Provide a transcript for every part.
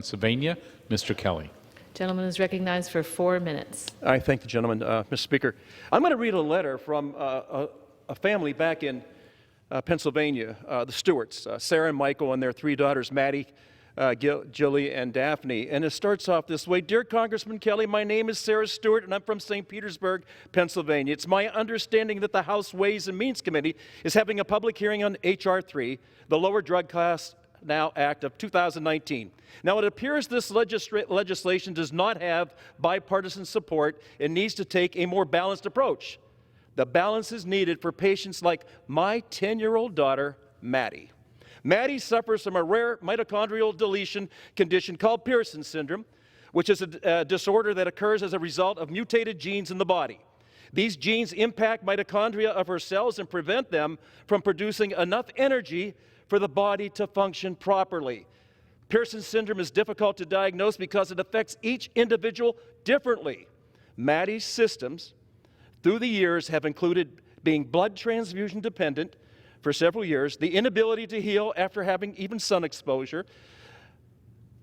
Pennsylvania, Mr. Kelly. Gentleman is recognized for 4 minutes. I thank the gentleman, Mr. Speaker. I'm going to read a letter from a family back in Pennsylvania, the Stewarts, Sarah and Michael, and their 3 daughters, Maddie, Jilly, and Daphne. And it starts off this way. Dear Congressman Kelly, my name is Sarah Stewart, and I'm from St. Petersburg, Pennsylvania. It's my understanding that the House Ways and Means Committee is having a public hearing on H.R. 3, the Lower Drug Class Now Act of 2019. Now, it appears this legislation does not have bipartisan support and needs to take a more balanced approach. The balance is needed for patients like my 10-year-old daughter, Maddie. Maddie suffers from a rare mitochondrial deletion condition called Pearson syndrome, which is a disorder that occurs as a result of mutated genes in the body. These genes impact mitochondria of her cells and prevent them from producing enough energy for the body to function properly. Pearson syndrome is difficult to diagnose because it affects each individual differently. Maddie's systems through the years have included being blood transfusion dependent for several years, the inability to heal after having even sun exposure,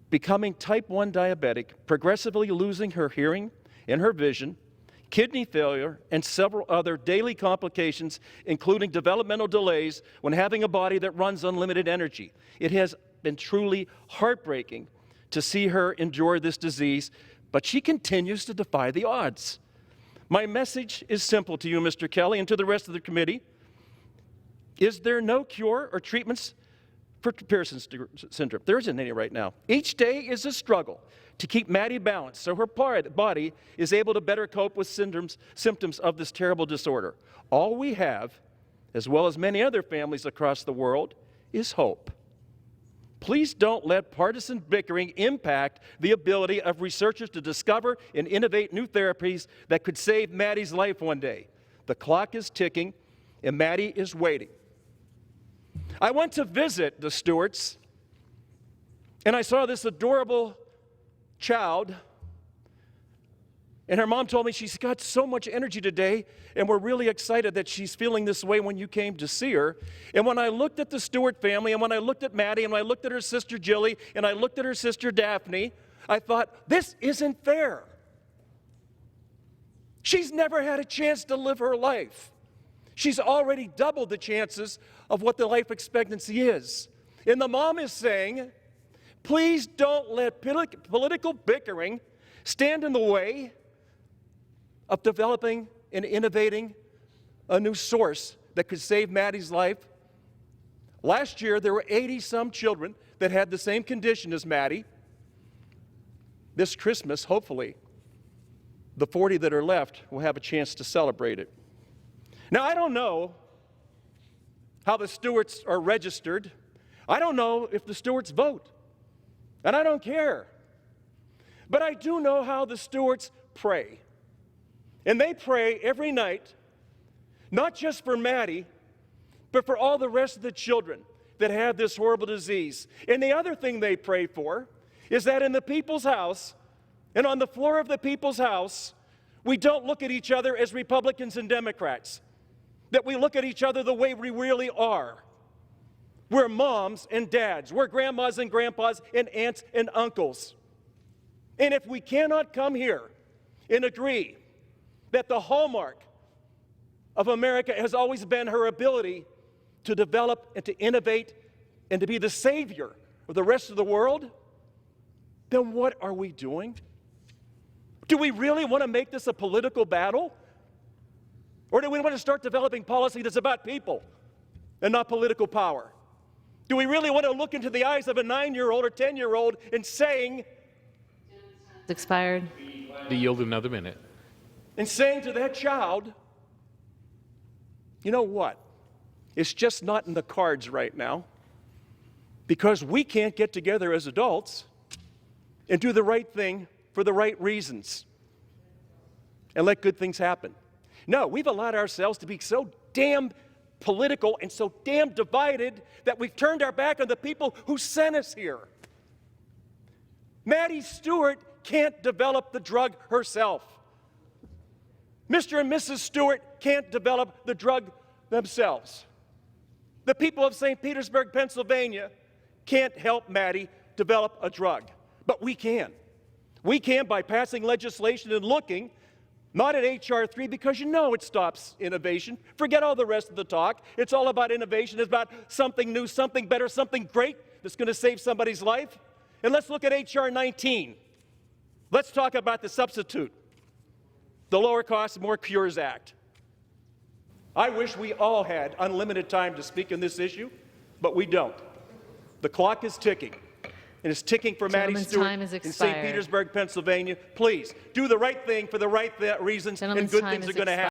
becoming type 1 diabetic, progressively losing her hearing and her vision, kidney failure, and several other daily complications, including developmental delays when having a body that runs unlimited energy. It has been truly heartbreaking to see her endure this disease, but she continues to defy the odds. My message is simple to you, Mr. Kelly, and to the rest of the committee. Is there no cure or treatments for Pearson syndrome? There isn't any right now. Each day is a struggle to keep Maddie balanced so her body is able to better cope with symptoms of this terrible disorder. All we have, as well as many other families across the world, is hope. Please don't let partisan bickering impact the ability of researchers to discover and innovate new therapies that could save Maddie's life one day. The clock is ticking, and Maddie is waiting. I went to visit the Stewarts, and I saw this adorable child, and her mom told me she's got so much energy today, and we're really excited that she's feeling this way when you came to see her. And when I looked at the Stewart family, and when I looked at Maddie, and when I looked at her sister Jilly, and I looked at her sister Daphne, I thought, this isn't fair. She's never had a chance to live her life. She's already doubled the chances of what the life expectancy is. And the mom is saying, please don't let political bickering stand in the way of developing and innovating a new source that could save Maddie's life. Last year, there were 80-some children that had the same condition as Maddie. This Christmas, hopefully, the 40 that are left will have a chance to celebrate it. Now, I don't know how the Stewarts are registered. I don't know if the Stewarts vote. And I don't care. But I do know how the Stewarts pray. And they pray every night, not just for Maddie, but for all the rest of the children that have this horrible disease. And the other thing they pray for is that in the people's house, and on the floor of the people's house, we don't look at each other as Republicans and Democrats, that we look at each other the way we really are. We're moms and dads. We're grandmas and grandpas and aunts and uncles. And if we cannot come here and agree that the hallmark of America has always been her ability to develop and to innovate and to be the savior of the rest of the world, then what are we doing? Do we really want to make this a political battle? Or do we want to start developing policy that's about people and not political power? Do we really want to look into the eyes of a 9-year-old or 10-year-old and saying, It's expired. To yield another minute. And saying to that child, you know what? It's just not in the cards right now because we can't get together as adults and do the right thing for the right reasons and let good things happen. No, we've allowed ourselves to be so damn political and so damn divided that we've turned our back on the people who sent us here. Maddie Stewart can't develop the drug herself. Mr. and Mrs. Stewart can't develop the drug themselves. The people of St. Petersburg, Pennsylvania can't help Maddie develop a drug. But we can. We can by passing legislation and looking not at H.R. 3 because you know it stops innovation. Forget all the rest of the talk. It's all about innovation. It's about something new, something better, something great that's going to save somebody's life. And let's look at H.R. 19. Let's talk about the substitute, the Lower Cost, More Cures Act. I wish we all had unlimited time to speak on this issue, but we don't. The clock is ticking. And it's ticking for Maddie Gentleman's Stewart time has in St. expired. Petersburg, Pennsylvania. Please, do the right thing for the right reasons, Gentleman's and good time things are has going to happen.